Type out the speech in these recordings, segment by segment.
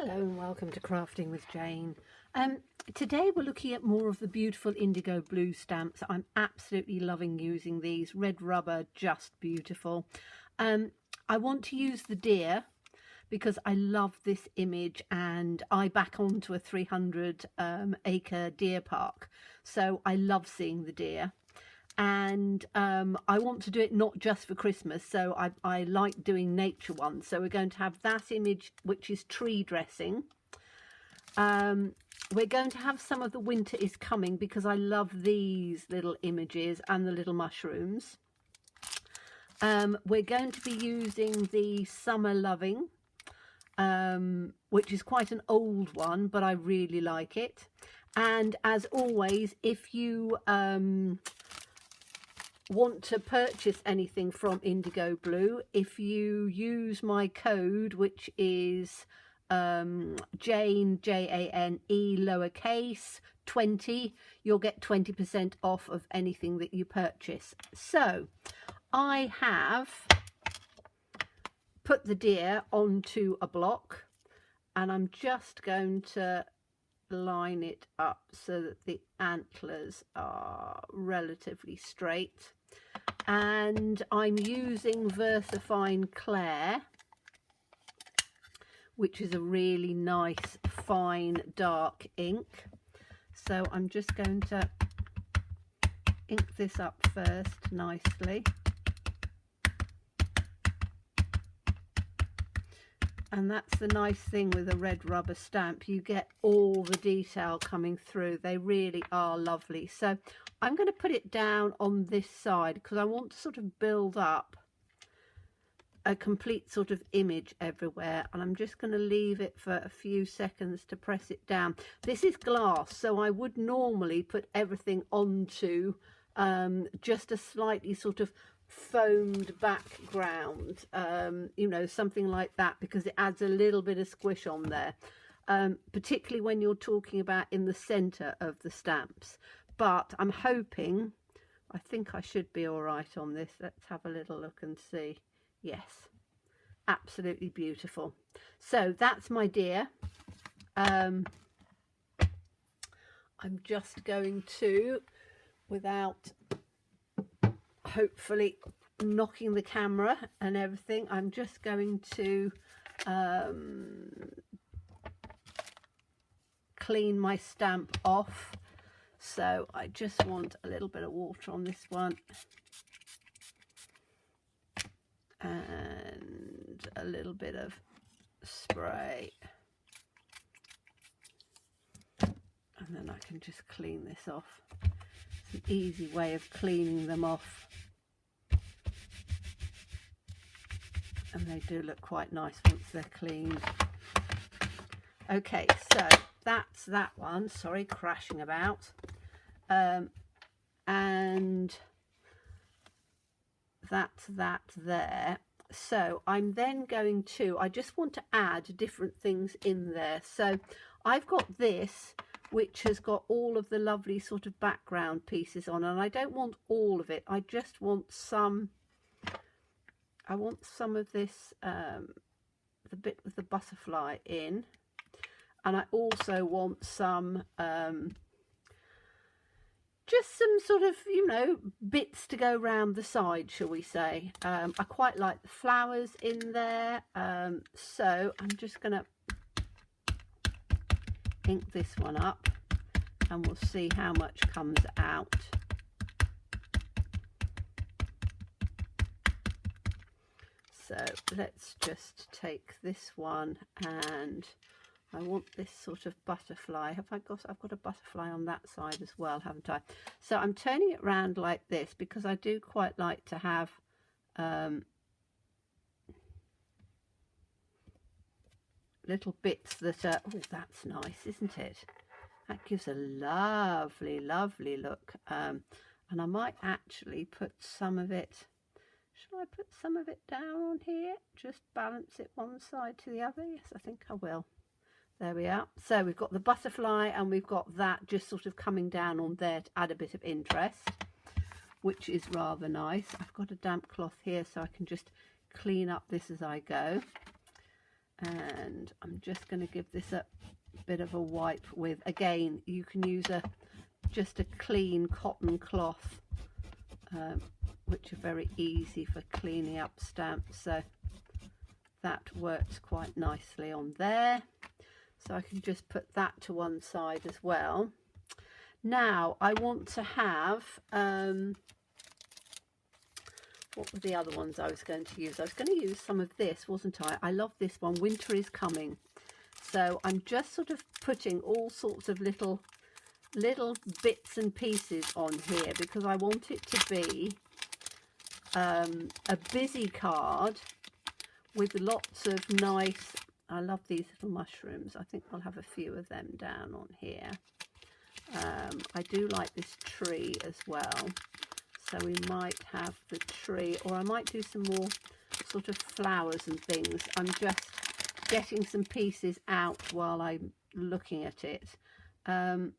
Hello and welcome to Crafting with Jane. Today we're looking at more of the beautiful indigo blue stamps. I'm absolutely loving using these. Red rubber, just beautiful. I want to use the deer because I love this image and I back onto a 300 acre deer park. So I love seeing the deer. And I want to do it not just for Christmas, so I like doing nature ones. So we're going to have that image, which is tree dressing. We're going to have some of the winter is coming because I love these little images and the little mushrooms. We're going to be using the summer loving, which is quite an old one, but I really like it. And as always, if you want to purchase anything from Indigo Blue, if you use my code, which is Jane, Jane lowercase 20, you'll get 20% off of anything that you purchase. So I have put the deer onto a block and I'm just going to line it up so that the antlers are relatively straight, and I'm using VersaFine Clair, which is a really nice fine dark ink. So I'm just going to ink this up first nicely. And that's the nice thing with a red rubber stamp, you get all the detail coming through. They really are lovely. So I'm going to put it down on this side because I want to sort of build up a complete sort of image everywhere, and I'm just going to leave it for a few seconds to press it down. This is glass, so I would normally put everything onto just a slightly sort of foamed background, you know, something like that, because it adds a little bit of squish on there, particularly when you're talking about in the center of the stamps. But I'm hoping, I think I should be all right on this. Let's have a little look and see. Yes, absolutely beautiful. So that's my deer. I'm just going to, without hopefully knocking the camera and everything, I'm just going to clean my stamp off. So I just want a little bit of water on this one and a little bit of spray, and then I can just clean this off. It's an easy way of cleaning them off, and they do look quite nice once they're cleaned. Okay, so that's that one. Sorry, crashing about. And that's that there. So I'm then going to, I just want to add different things in there. So I've got this, which has got all of the lovely sort of background pieces on, and I don't want all of it. I just want some, I want some of this, the bit with the butterfly in, and I also want some just some sort of, you know, bits to go round the side, shall we say. I quite like the flowers in there, so I'm just going to ink this one up and we'll see how much comes out. So let's just take this one, and I want this sort of butterfly. I've got a butterfly on that side as well, haven't I? So I'm turning it round like this because I do quite like to have little bits that are, oh, that's nice, isn't it? That gives a lovely, lovely look. And I might actually put some of it, shall I put some of it down on here? Just balance it one side to the other. Yes, I think I will. There we are. So we've got the butterfly and we've got that just sort of coming down on there to add a bit of interest, which is rather nice. I've got a damp cloth here so I can just clean up this as I go. And I'm just going to give this a bit of a wipe with, again, you can use just a clean cotton cloth, which are very easy for cleaning up stamps, so that works quite nicely on there. So I can just put that to one side as well. Now I want to have, what were the other ones I was going to use? I was going to use some of this, wasn't I? I love this one, Winter is Coming. So I'm just sort of putting all sorts of little bits and pieces on here because I want it to be a busy card with lots of nice, I love these little mushrooms. I think I'll have a few of them down on here. I do like this tree as well. So we might have the tree, or I might do some more sort of flowers and things. I'm just getting some pieces out while I'm looking at it. And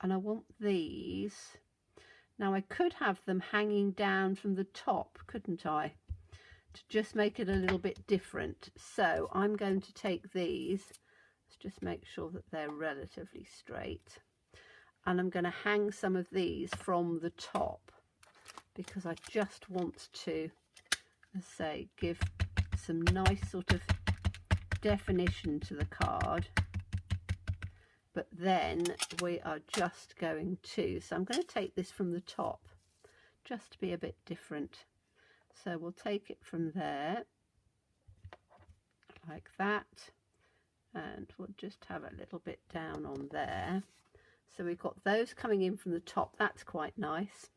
I want these. Now I could have them hanging down from the top, couldn't I? To just make it a little bit different. So I'm going to take these. Let's just make sure that they're relatively straight. And I'm going to hang some of these from the top because I just want to, let's say, give some nice sort of definition to the card. But then we are just going to, so I'm going to take this from the top just to be a bit different. So we'll take it from there like that, and we'll just have a little bit down on there. So we've got those coming in from the top. That's quite nice.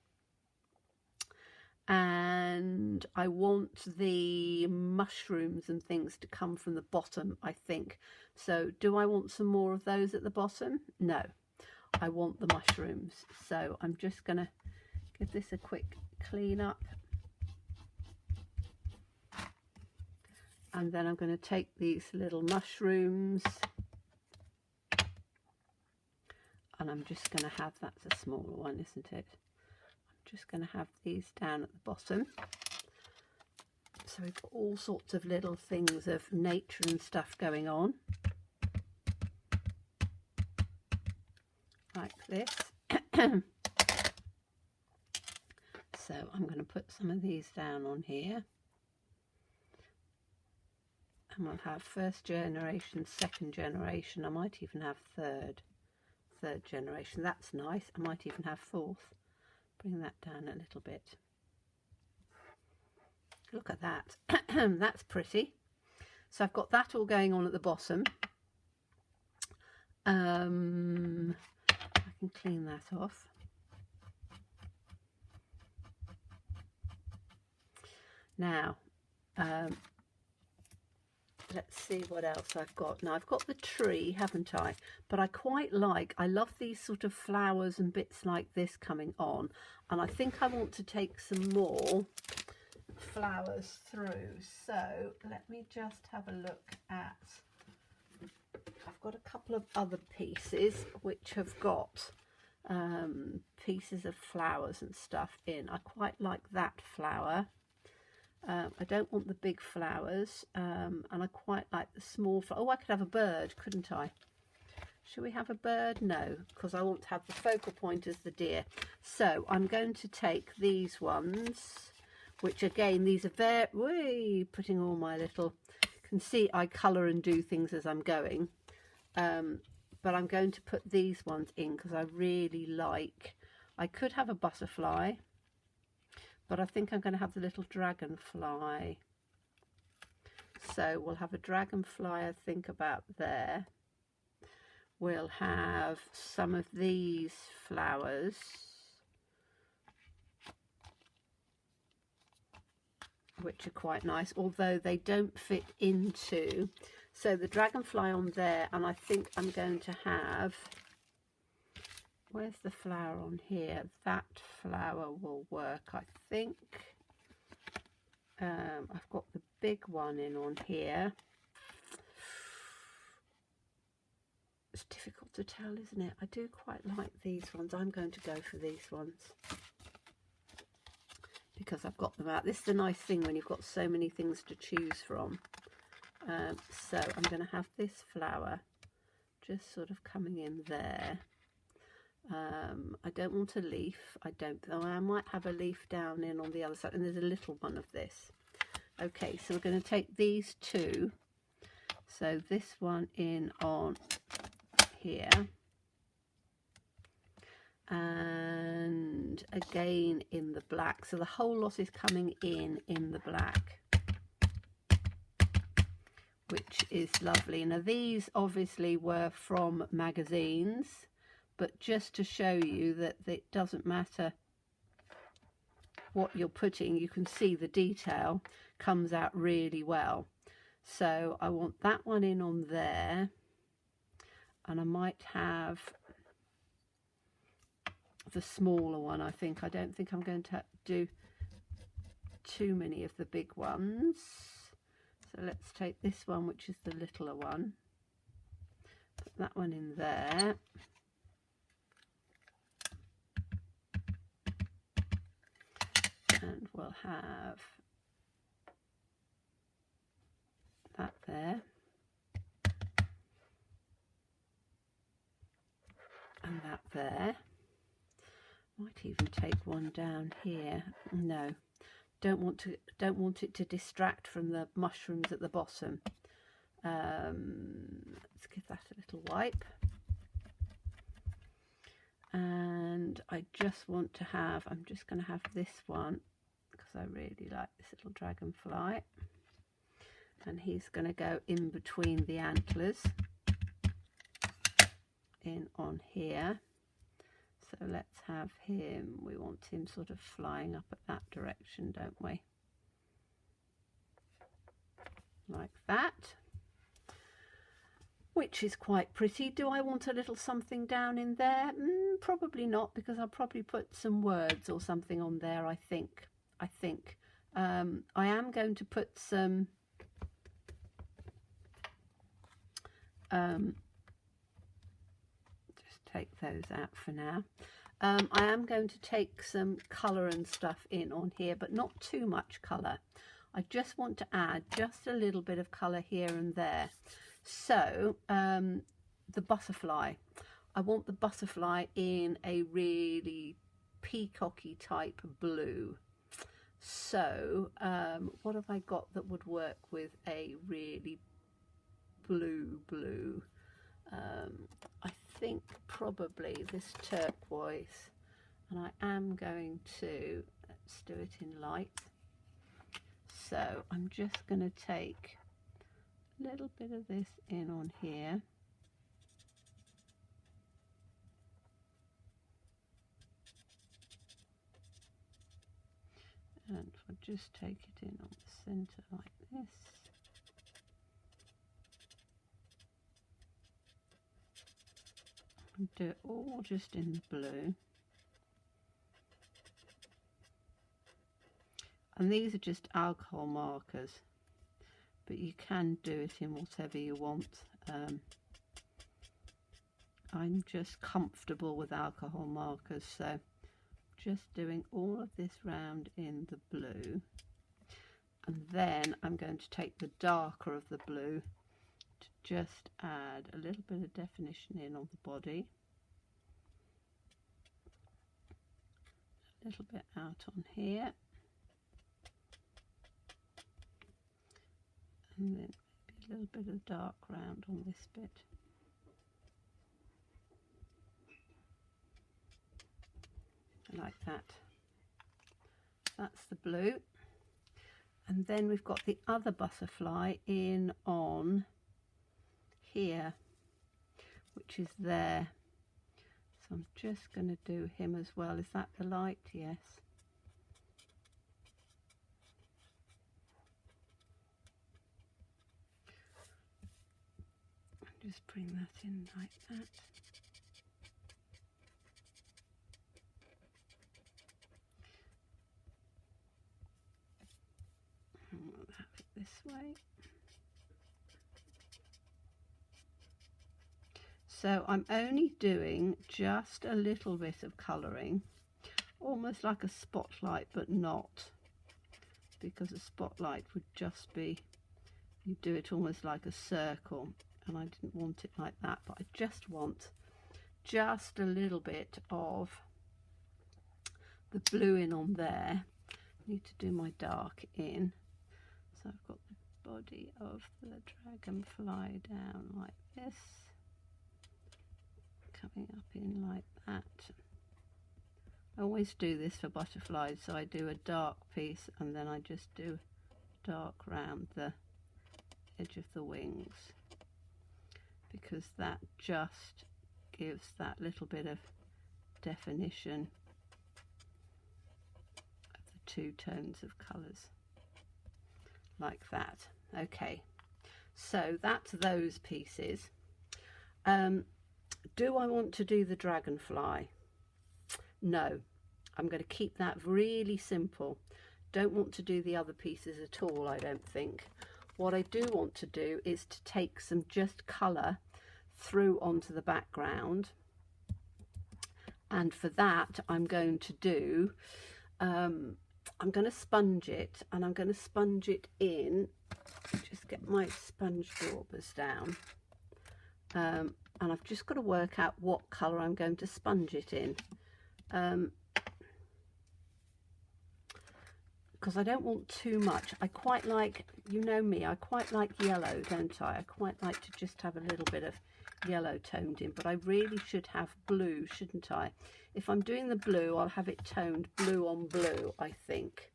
And I want the mushrooms and things to come from the bottom, I think. So do I want some more of those at the bottom? No, I want the mushrooms. So I'm just going to give this a quick clean up. And then I'm going to take these little mushrooms. And I'm just going to have, that's a smaller one, isn't it? I'm just going to have these down at the bottom. So we've got all sorts of little things of nature and stuff going on. Like this. So I'm going to put some of these down on here. And we'll have first generation, second generation. I might even have third generation. That's nice. I might even have fourth. Bring that down a little bit. Look at that. That's pretty. So I've got that all going on at the bottom. I can clean that off. Now, let's see what else I've got. Now, I've got the tree, haven't I? But I love these sort of flowers and bits like this coming on. And I think I want to take some more flowers through. So let me just have a look at, I've got a couple of other pieces which have got pieces of flowers and stuff in. I quite like that flower. I don't want the big flowers, and I quite like the small flowers. Oh, I could have a bird, couldn't I? Should we have a bird? No, because I want to have the focal point as the deer. So I'm going to take these ones, which again, these are putting all my little, you can see I colour and do things as I'm going. But I'm going to put these ones in because I really like, I could have a butterfly, but I think I'm going to have the little dragonfly. So we'll have a dragonfly, I think, about there. We'll have some of these flowers. Which are quite nice, although they don't fit into. So the dragonfly on there, and I think I'm going to have, where's the flower on here? That flower will work, I think. I've got the big one in on here. It's difficult to tell, isn't it? I do quite like these ones. I'm going to go for these ones because I've got them out. This is the nice thing when you've got so many things to choose from. So I'm going to have this flower just sort of coming in there. I don't want a leaf. I might have a leaf down in on the other side, and there's a little one of this. Okay, so we're going to take these two. So this one in on here, and again in the black. So the whole lot is coming in the black, which is lovely. Now these obviously were from magazines, but just to show you that it doesn't matter what you're putting, you can see the detail comes out really well. So I want that one in on there, and I might have the smaller one. I don't think I'm going to do too many of the big ones. So let's take this one, which is the littler one, put that one in there. And we'll have that there, and that there. Might even take one down here. No, don't want it to distract from the mushrooms at the bottom. Let's give that a little wipe. And I just want to have, I'm just going to have this one because I really like this little dragonfly, and he's going to go in between the antlers in on here. So let's have him, we want him sort of flying up at that direction, don't we? Like that, which is quite pretty. Do I want a little something down in there? Probably not, because I'll probably put some words or something on there, I think. I am going to put some just take those out for now. I am going to take some colour and stuff in on here, but not too much colour. I just want to add just a little bit of colour here and there. So the butterfly, I want the butterfly in a really peacocky type blue. So what have I got that would work with a really blue? I think probably this turquoise, and I am going to, let's do it in light. So I'm just going to take a little bit of this in on here. And we'll just take it in on the centre like this. And do it all just in the blue. And these are just alcohol markers, but you can do it in whatever you want. I'm just comfortable with alcohol markers, so just doing all of this round in the blue, and then I'm going to take the darker of the blue to just add a little bit of definition in on the body, a little bit out on here, and then maybe a little bit of dark round on this bit. Like that. That's the blue. And then we've got the other butterfly in on here, which is there. So I'm just going to do him as well. Is that the light? Yes. Just bring that in like that. And we'll have it this way. So I'm only doing just a little bit of colouring, almost like a spotlight, but not, because a spotlight would just be you do it almost like a circle, and I didn't want it like that, but I just want just a little bit of the blue in on there. I need to do my dark in. So I've got the body of the dragonfly down like this, coming up in like that. I always do this for butterflies, so I do a dark piece and then I just do dark round the edge of the wings, because that just gives that little bit of definition of the two tones of colours, like that. Okay, so that's those pieces. Do I want to do the dragonfly? No, I'm going to keep that really simple. Don't want to do the other pieces at all, I don't think. What I do want to do is to take some just colour through onto the background, and for that I'm going to do, I'm going to sponge it, and I'm going to sponge it in, just get my sponge daubers down, and I've just got to work out what colour I'm going to sponge it in. Because I don't want too much. I quite like, you know me, I quite like yellow, don't I? I quite like to just have a little bit of yellow toned in, but I really should have blue, shouldn't I? If I'm doing the blue, I'll have it toned blue on blue, I think.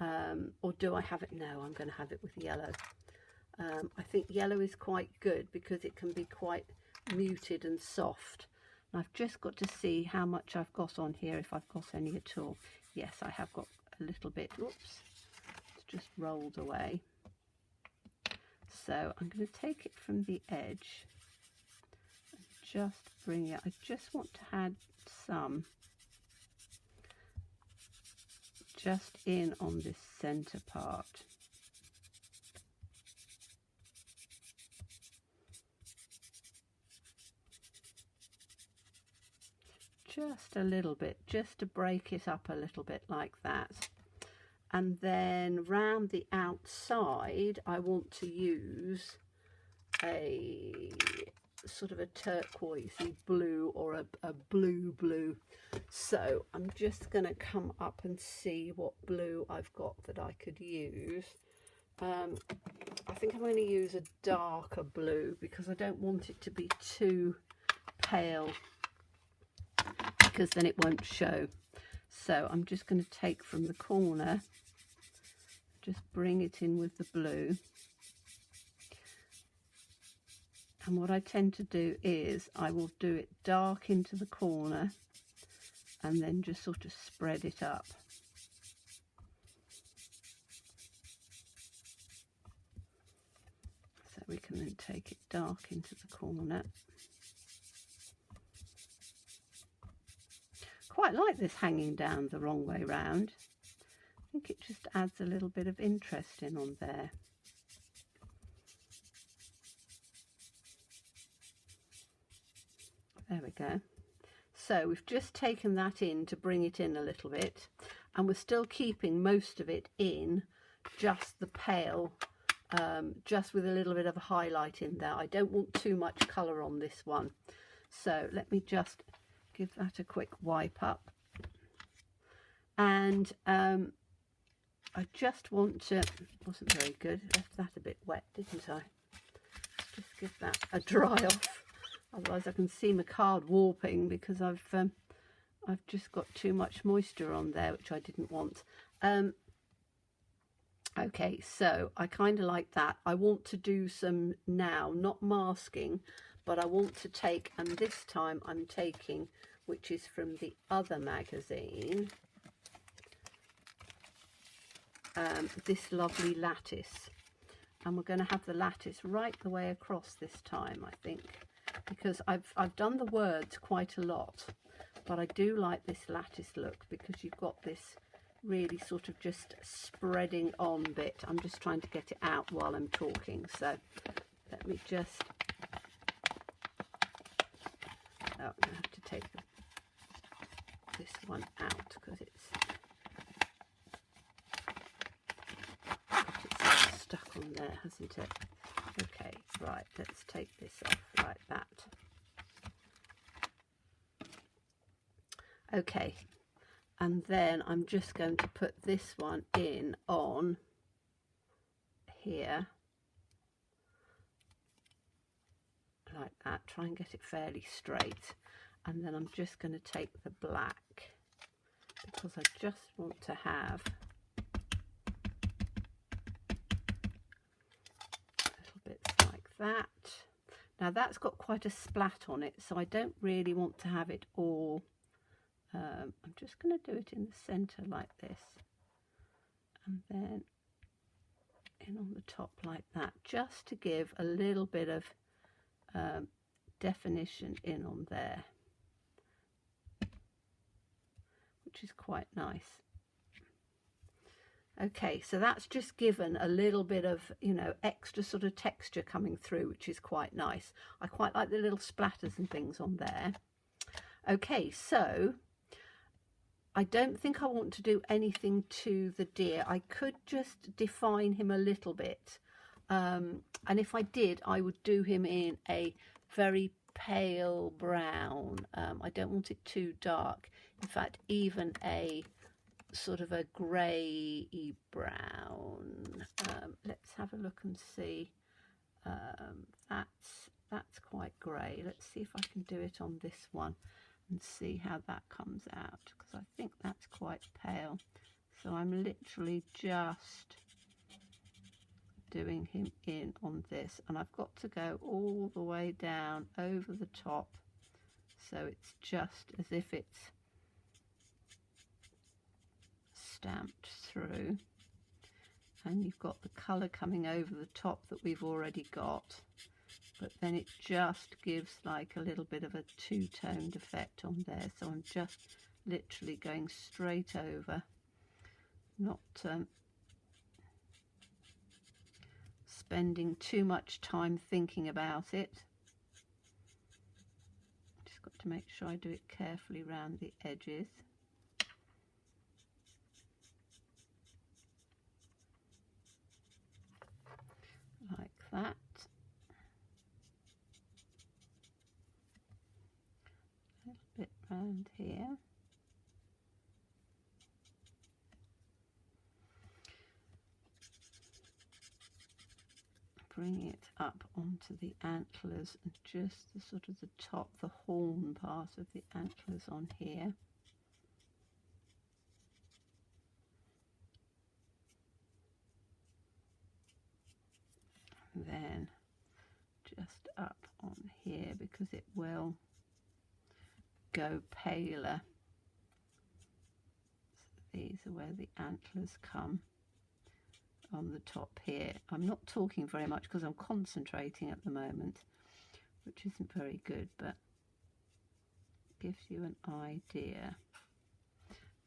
Or do I have it? No, I'm going to have it with yellow. I think yellow is quite good because it can be quite muted and soft. I've just got to see how much I've got on here, if I've got any at all. Yes, I have got a little bit. Oops, it's just rolled away. So I'm going to take it from the edge and just bring it. I just want to add some just in on this centre part. Just a little bit, just to break it up a little bit like that. And then round the outside I want to use a sort of a turquoisey blue, or a blue. So I'm just going to come up and see what blue I've got that I could use. I think I'm going to use a darker blue because I don't want it to be too pale, because then it won't show. So I'm just going to take from the corner, just bring it in with the blue. And what I tend to do is I will do it dark into the corner and then just sort of spread it up. So we can then take it dark into the corner. Quite like this hanging down the wrong way round. I think it just adds a little bit of interest in on there. There we go. So we've just taken that in to bring it in a little bit, and we're still keeping most of it in, just the pale, just with a little bit of a highlight in there. I don't want too much colour on this one. So let me just give that a quick wipe up, and I just want to, wasn't very good, left that a bit wet, didn't I? Let's just give that a dry off, otherwise I can see my card warping because I've just got too much moisture on there, which I didn't want. Okay, so I kind of like that. I want to do some now, not masking, but I want to take, and this time I'm taking, which is from the other magazine, this lovely lattice. And we're going to have the lattice right the way across this time, I think, because I've done the words quite a lot, but I do like this lattice look because you've got this really sort of just spreading on bit. I'm just trying to get it out while I'm talking, so let me just, oh, I have to take this one out because it's stuck on there. hasn't it? Okay, right, let's take this off like that. Okay, and then I'm just going to put this one in on here like that. Try and get it fairly straight, and then I'm just going to take the black, because I just want to have little bits like that. Now that's got quite a splat on it, so I don't really want to have it all. I'm just going to do it in the centre like this, and then in on the top like that, just to give a little bit of definition in on there, which is quite nice. Okay, so that's just given a little bit of, you know, extra sort of texture coming through, which is quite nice. I quite like the little splatters and things on there. Okay, so I don't think I want to do anything to the deer. I could just define him a little bit. And if I did, I would do him in a very pale brown. I don't want it too dark. In fact, even a sort of a grey brown. Let's have a look and see. That's quite grey. Let's see if I can do it on this one and see how that comes out, because I think that's quite pale. So I'm literally just doing him in on this, and I've got to go all the way down over the top, so it's just as if it's stamped through, and you've got the colour coming over the top that we've already got, but then it just gives like a little bit of a two-toned effect on there. So I'm just literally going straight over, not spending too much time thinking about it. Just got to make sure I do it carefully around the edges. Like that. A little bit round here. Bring it up onto the antlers, and just the sort of the top, the horn part of the antlers on here. And then just up on here, because it will go paler. So these are where the antlers come on the top here. I'm not talking very much because I'm concentrating at the moment, which isn't very good, but gives you an idea.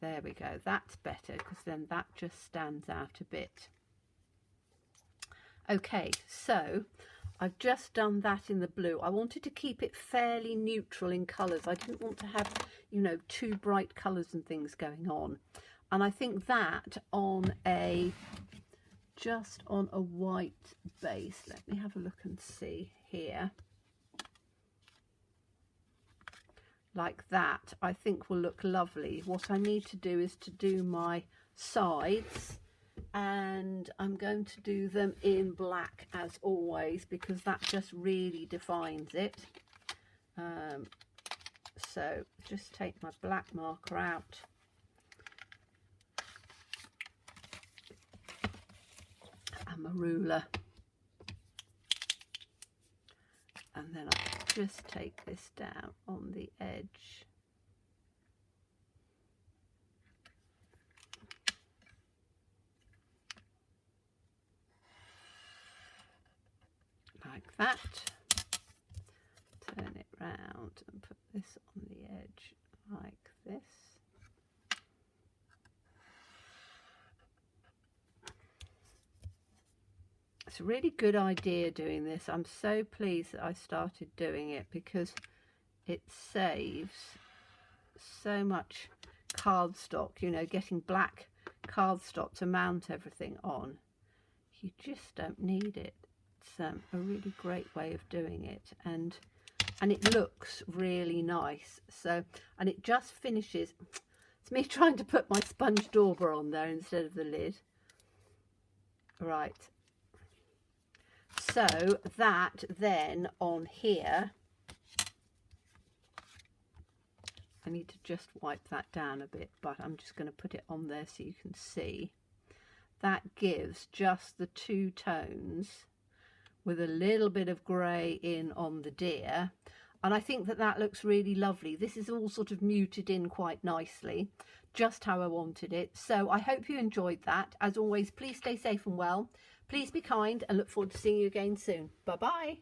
There we go, that's better, because then that just stands out a bit. Okay, so I've just done that in the blue. I wanted to keep it fairly neutral in colours. I didn't want to have, you know, too bright colours and things going on. And I think that on a, just on a white base, let me have a look and see here. Like that, I think will look lovely. What I need to do is to do my sides, and I'm going to do them in black as always, because that just really defines it. So just take my black marker out, and my ruler, and then I just take this down on the edge. Like that. Turn it round and put this on the edge like this. It's a really good idea doing this. I'm so pleased that I started doing it, because it saves so much cardstock, you know, getting black cardstock to mount everything on. you just don't need it. It's a really great way of doing it, and it looks really nice. So, and it just finishes. It's me trying to put my sponge dauber on there instead of the lid. Right. So that then on here, I need to just wipe that down a bit, but I'm just going to put it on there so you can see. That gives just the two tones with a little bit of grey in on the deer. And I think that that looks really lovely. This is all sort of muted in quite nicely, just how I wanted it. So I hope you enjoyed that. As always, please stay safe and well. Please be kind, and look forward to seeing you again soon. Bye-bye.